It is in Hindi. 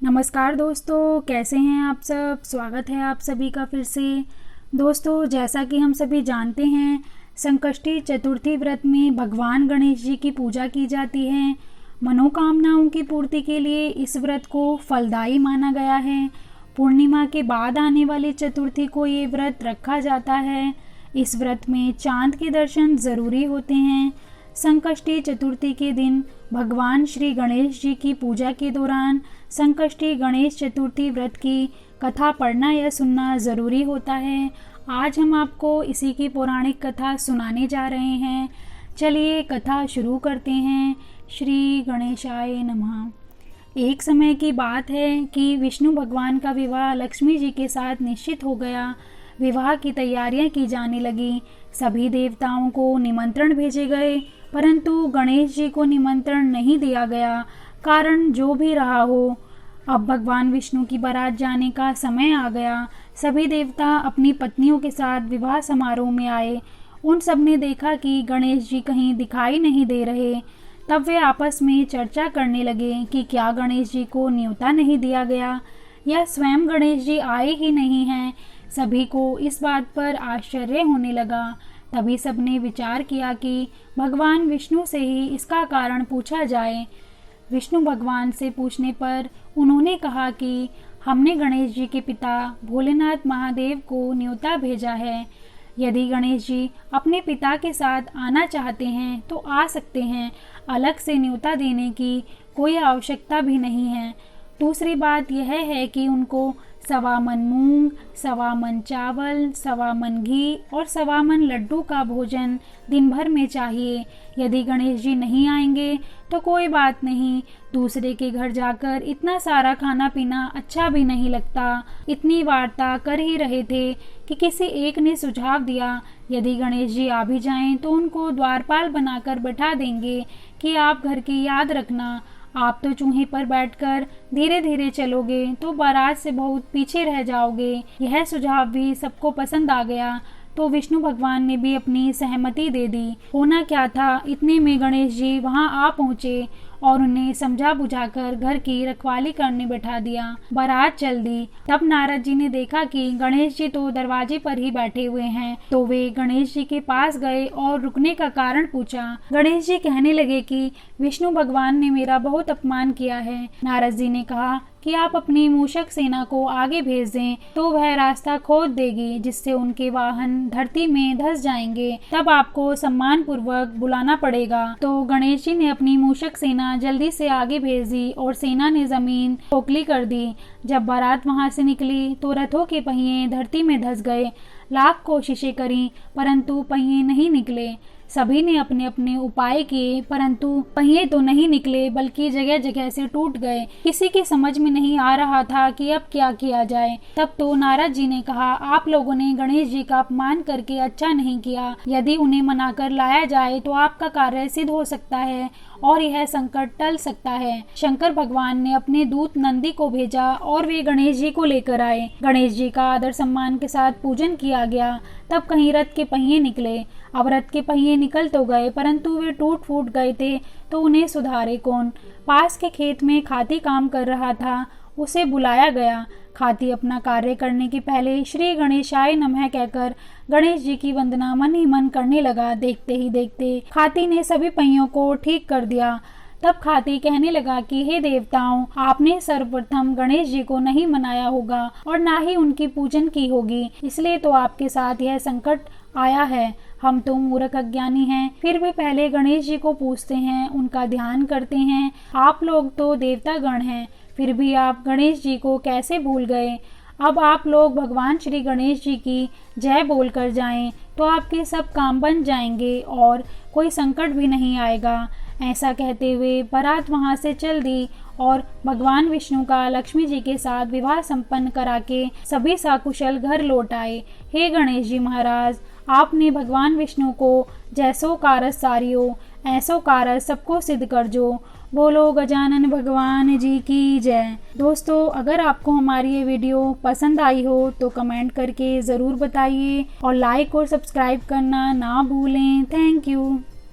नमस्कार दोस्तों, कैसे हैं आप सब। स्वागत है आप सभी का फिर से। दोस्तों, जैसा कि हम सभी जानते हैं, संकष्टी चतुर्थी व्रत में भगवान गणेश जी की पूजा की जाती है। मनोकामनाओं की पूर्ति के लिए इस व्रत को फलदायी माना गया है। पूर्णिमा के बाद आने वाली चतुर्थी को ये व्रत रखा जाता है। इस व्रत में चांद के दर्शन ज़रूरी होते हैं। संकष्टी चतुर्थी के दिन भगवान श्री गणेश जी की पूजा के दौरान संकष्टी गणेश चतुर्थी व्रत की कथा पढ़ना या सुनना ज़रूरी होता है। आज हम आपको इसी की पौराणिक कथा सुनाने जा रहे हैं। चलिए कथा शुरू करते हैं। श्री गणेशाय नमः। एक समय की बात है कि विष्णु भगवान का विवाह लक्ष्मी जी के साथ निश्चित हो गया। विवाह की तैयारियां की जाने लगी। सभी देवताओं को निमंत्रण भेजे गए, परंतु गणेश जी को निमंत्रण नहीं दिया गया। कारण जो भी रहा हो, अब भगवान विष्णु की बारात जाने का समय आ गया। सभी देवता अपनी पत्नियों के साथ विवाह समारोह में आए। उन सब ने देखा कि गणेश जी कहीं दिखाई नहीं दे रहे। तब वे आपस में चर्चा करने लगे कि क्या गणेश जी को न्योता नहीं दिया गया या स्वयं गणेश जी आए ही नहीं हैं। सभी को इस बात पर आश्चर्य होने लगा। तभी सबने विचार किया कि भगवान विष्णु से ही इसका कारण पूछा जाए। विष्णु भगवान से पूछने पर उन्होंने कहा कि हमने गणेश जी के पिता भोलेनाथ महादेव को न्योता भेजा है। यदि गणेश जी अपने पिता के साथ आना चाहते हैं तो आ सकते हैं। अलग से न्योता देने की कोई आवश्यकता भी नहीं है। दूसरी बात यह है कि उनको 1.25 मन मूंग, 1.25 मन चावल, 1.25 मन घी और 1.25 मन लड्डू का भोजन दिन भर में चाहिए। यदि गणेश जी नहीं आएंगे तो कोई बात नहीं, दूसरे के घर जाकर इतना सारा खाना पीना अच्छा भी नहीं लगता। इतनी वार्ता कर ही रहे थे कि किसी एक ने सुझाव दिया, यदि गणेश जी आ भी जाएं तो उनको द्वारपाल बनाकर बैठा देंगे कि आप घर की याद रखना। आप तो चूहे पर बैठकर धीरे धीरे चलोगे तो बारात से बहुत पीछे रह जाओगे। यह सुझाव भी सबको पसंद आ गया, तो विष्णु भगवान ने भी अपनी सहमति दे दी। होना क्या था, इतने में गणेश जी वहां आ पहुंचे और उन्हें समझा बुझाकर घर की रखवाली करने बैठा दिया। बारात चल दी। तब नारद जी ने देखा कि गणेश जी तो दरवाजे पर ही बैठे हुए हैं, तो वे गणेश जी के पास गए और रुकने का कारण पूछा। गणेश जी कहने लगे कि विष्णु भगवान ने मेरा बहुत अपमान किया है। नारद जी ने कहा कि आप अपनी मूषक सेना को आगे भेज दें तो वह रास्ता खोद देगी, जिससे उनके वाहन धरती में धंस जाएंगे। तब आपको सम्मान पूर्वक बुलाना पड़ेगा। तो गणेश जी ने अपनी मूषक सेना जल्दी से आगे भेज दी और सेना ने जमीन खोखली कर दी। जब बारात वहां से निकली तो रथों के पहिए धरती में धंस गए। लाख कोशिशें करी परंतु पहिए नहीं निकले। सभी ने अपने अपने उपाय किए, परंतु पहिए तो नहीं निकले बल्कि जगह जगह से टूट गए। किसी की समझ में नहीं आ रहा था कि अब क्या किया जाए। तब तो नारद जी ने कहा, आप लोगों ने गणेश जी का अपमान करके अच्छा नहीं किया। यदि उन्हें मनाकर लाया जाए तो आपका कार्य सिद्ध हो सकता है और यह संकट टल सकता है। शंकर भगवान ने अपने दूत नंदी को भेजा और वे गणेश जी को लेकर आए। गणेश जी का आदर सम्मान के साथ पूजन किया गया। तब कहीं रथ के पहिए निकले। अब रथ के पहिए निकल तो गए, परंतु वे टूट फूट गए थे, तो उन्हें सुधारे कौन। पास के खेत में खाती काम कर रहा था, उसे बुलाया गया। खाती अपना कार्य करने के पहले श्री गणेशाय नमः कहकर गणेश जी की वंदना मन ही मन करने लगा। देखते ही देखते खाती ने सभी पहियों को ठीक कर दिया। तब खाती कहने लगा कि हे देवताओं, आपने सर्वप्रथम गणेश जी को नहीं मनाया होगा और ना ही उनकी पूजन की होगी, इसलिए तो आपके साथ यह संकट आया है। हम तो मूर्ख अज्ञानी हैं, फिर भी पहले गणेश जी को पूजते हैं, उनका ध्यान करते हैं। आप लोग तो देवता गण हैं, फिर भी आप गणेश जी को कैसे भूल गए। अब आप लोग भगवान श्री गणेश जी की जय बोलकर जाएं तो आपके सब काम बन जाएंगे और कोई संकट भी नहीं आएगा। ऐसा कहते हुए बारात वहां से चल दी और भगवान विष्णु का लक्ष्मी जी के साथ विवाह संपन्न करा के सभी सकुशल घर लौट आए। हे गणेश जी महाराज, आपने भगवान विष्णु को जैसो कारस सारियो ऐसो कारस सबको सिद्ध कर जो। बोलो गजानन भगवान जी की जय। दोस्तों, अगर आपको हमारी ये वीडियो पसंद आई हो तो कमेंट करके ज़रूर बताइए और लाइक और सब्सक्राइब करना ना भूलें। Thank you.